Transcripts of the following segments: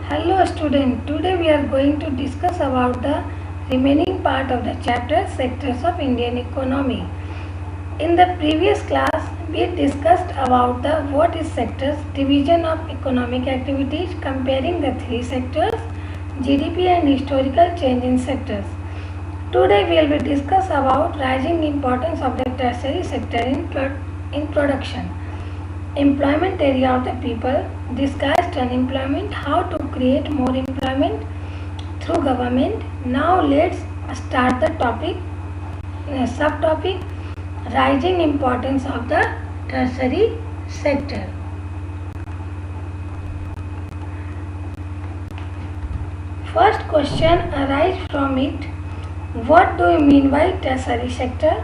Hello student, today we are going to discuss about the remaining part of the chapter sectors of Indian economy. In the previous class, we discussed about the what is sectors, division of economic activities, comparing the three sectors, GDP and historical change in sectors. Today we will discuss about rising importance of the tertiary sector in production. Employment area of the people, discussed unemployment, how to create more employment through government. Now let's start the topic, subtopic, rising importance of the tertiary sector. First question arises from it. What do you mean by tertiary sector?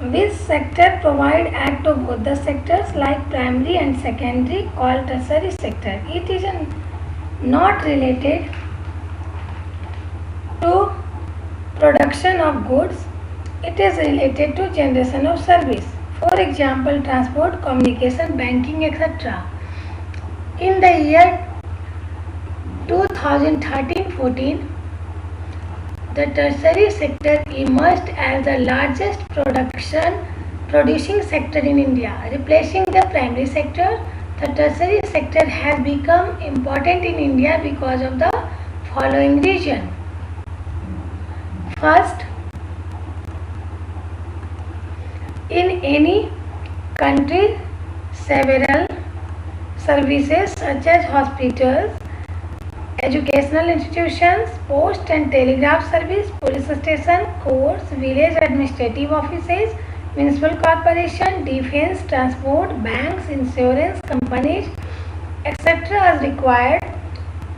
Which sector provide act to both the sectors like primary and secondary called tertiary sector? It is not related to production of goods. It is related to generation of service. For example, transport, communication, banking, etc. In the year 2013-14, the tertiary sector emerged as the largest producing sector in India, replacing the primary sector. The tertiary sector has become important in India because of the following reason. First, in any country, several services such as hospitals, educational institutions, post and telegraph service, police station, courts, village administrative offices, municipal corporation, defense, transport, banks, insurance companies, etc. are required.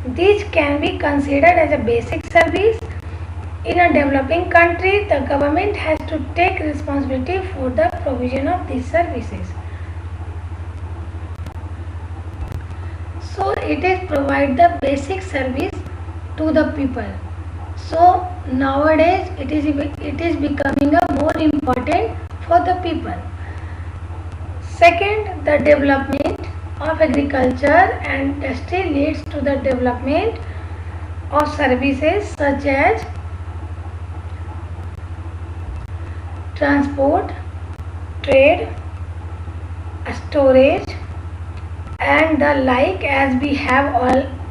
These can be considered as a basic service. In a developing country, the government has to take responsibility for the provision of these services. So it is provide the basic service to the people. So nowadays it is becoming a more important for the people. Second, the development of agriculture and industry leads to the development of services such as transport, trade, storage and the like, as we have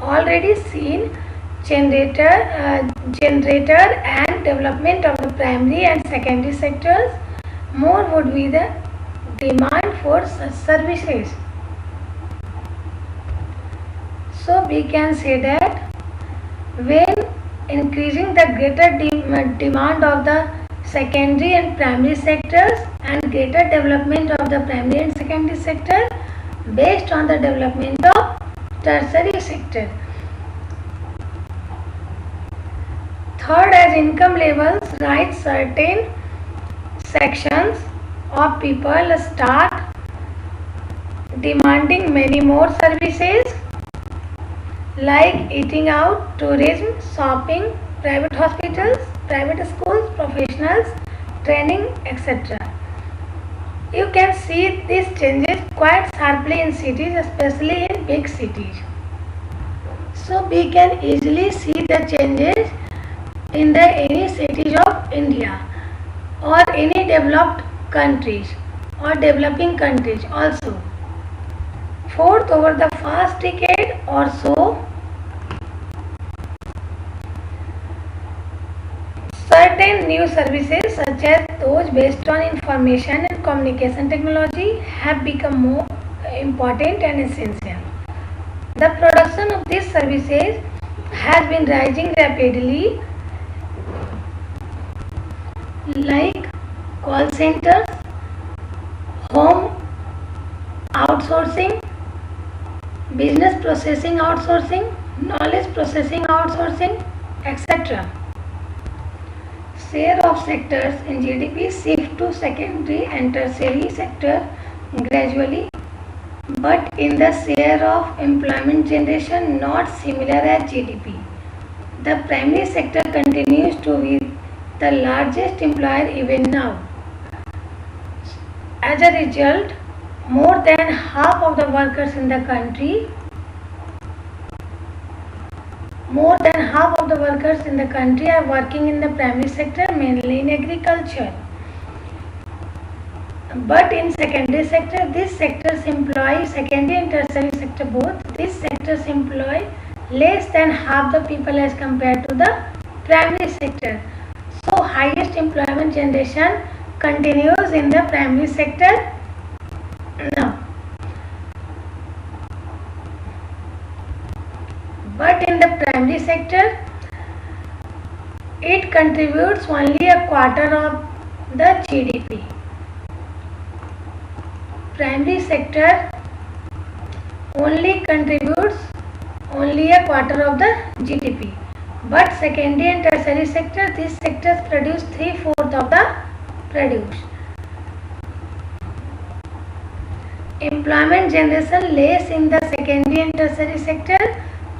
already seen. Generator and development of the primary and secondary sectors, more would be the demand for such services. So we can say that when increasing the greater demand of the secondary and primary sectors and greater development of the primary and secondary sector based on the development of tertiary sector. Third, as income levels rise, certain sections of people start demanding many more services like eating out, tourism, shopping, private hospitals, private schools, professionals, training, etc. You can see these changes quite sharply in cities, especially in big cities. So we can easily see the changes in the any cities of India or any developed countries or developing countries also. Fourth, over the past decade or so, certain new services such as those based on information and communication technology have become more important and essential. The production of these services has been rising rapidly, like call centers, home outsourcing, business processing outsourcing, knowledge processing outsourcing, etc. Share of sectors in GDP shift to secondary and tertiary sector gradually, but in the share of employment generation not similar as GDP. The primary sector continues to be the largest employer even now. As a result, more than half of the workers in the country More than half of the workers in the country are working in the primary sector, mainly in agriculture. But in secondary sector, these sectors employ, secondary and tertiary sector both, these sectors employ less than half the people as compared to the primary sector. So highest employment generation continues in the primary sector now. But in the primary sector, it contributes only a quarter of the GDP. Primary sector only contributes only a quarter of the GDP. But secondary and tertiary sector, these sectors produce 3/4 of the produce. Employment generation less in the secondary and tertiary sector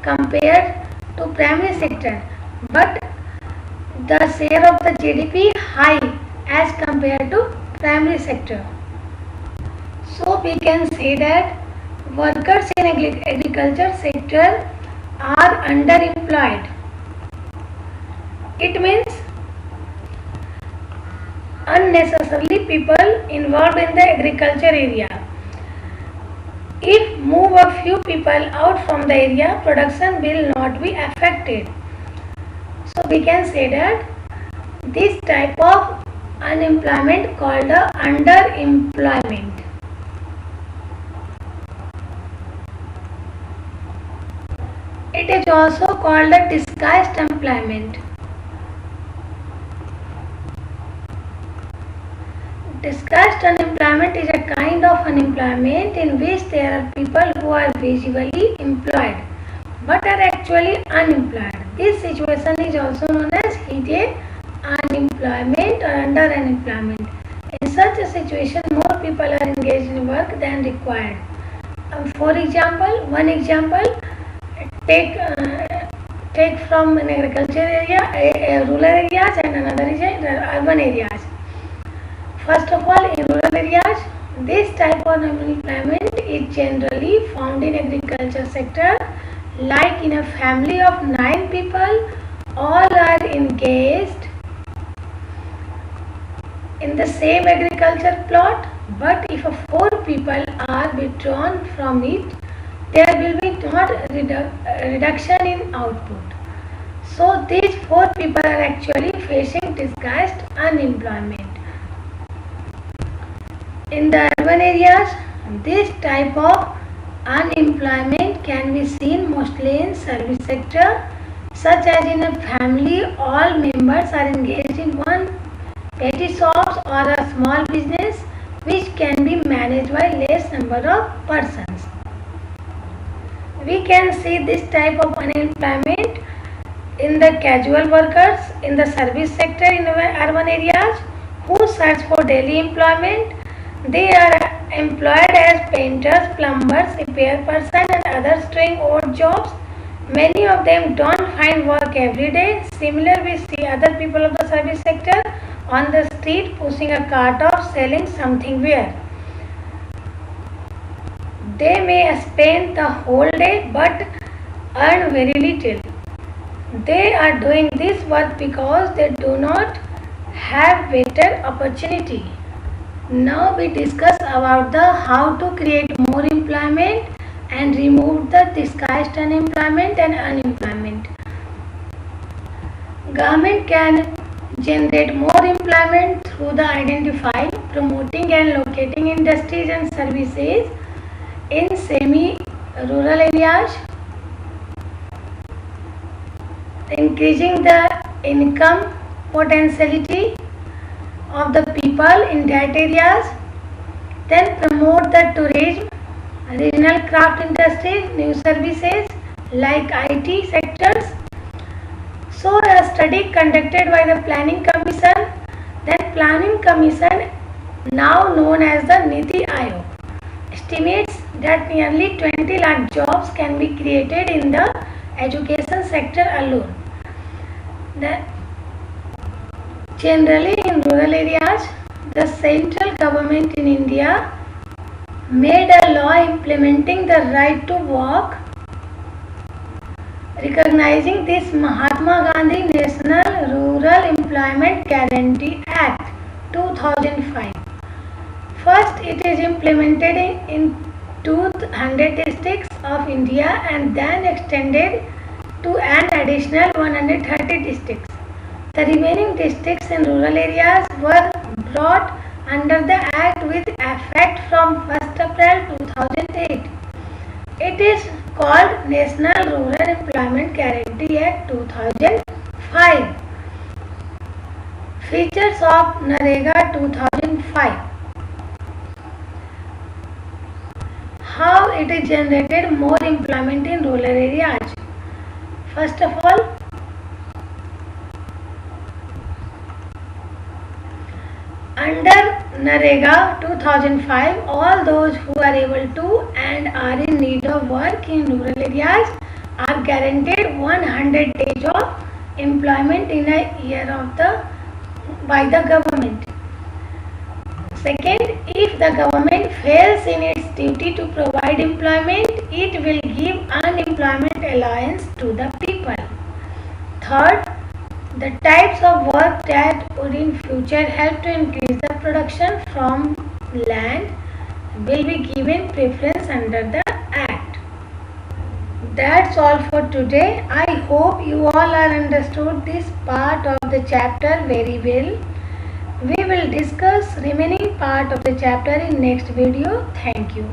compared to primary sector, but the share of the GDP high as compared to primary sector. So we can say that workers in agriculture sector are underemployed. It means unnecessarily people involved in the agriculture area. If move a few people out from the area, production will not be affected. So we can say that this type of unemployment called the underemployment. It is also called a disguised employment. Disguised unemployment is a kind of unemployment in which there are people who are visibly employed but are actually unemployed. This situation is also known as hidden unemployment or under unemployment. In such a situation, more people are engaged in work than required. For example, one example, take from an agriculture area, rural areas, and another is urban areas. First of all, in rural areas, this type of unemployment is generally found in agriculture sector. Like in a family of 9 people, all are engaged in the same agriculture plot, but if 4 people are withdrawn from it, there will be not reduction in output. So these 4 people are actually facing disguised unemployment. In the urban areas, this type of unemployment can be seen mostly in service sector, such as in a family all members are engaged in one petty shops or a small business which can be managed by less number of persons. We can see this type of unemployment in the casual workers in the service sector in urban areas who search for daily employment. They are employed as painters, plumbers, repair person and others doing odd jobs. Many of them don't find work every day. Similar, we see other people of the service sector on the street pushing a cart of selling something where they may spend the whole day but earn very little. They are doing this work because they do not have better opportunity. Now we discuss about the how to create more employment and remove the disguised unemployment and unemployment. Government can generate more employment through the identifying, promoting and locating industries and services in semi-rural areas, increasing the income potentiality of the people in that areas, then promote the tourism, regional craft industries, new services like IT sectors. So a study conducted by the Planning Commission, then Planning Commission now known as the Niti Aayog, estimates that nearly 20 lakh jobs can be created in the education sector alone. Generally in rural areas, the central government in India made a law implementing the right to work recognizing this Mahatma Gandhi National Rural Employment Guarantee Act 2005. First, it is implemented in 200 districts of India and then extended to an additional 130 districts. The remaining districts in rural areas were brought under the Act with effect from 1st April 2008. It is called National Rural Employment Guarantee Act 2005. Features of NREGA 2005. How it is generated more employment in rural areas. First of all, under NREGA 2005, all those who are able to and are in need of work in rural areas are guaranteed 100 days of employment in a year by the government. Second, if the government fails in its duty to provide employment, it will give unemployment allowance to the people. Third, the types of work that would in future help to increase the production from land will be given preference under the Act. That's all for today. I hope you all are understood this part of the chapter very well. We will discuss remaining part of the chapter in next video. Thank you.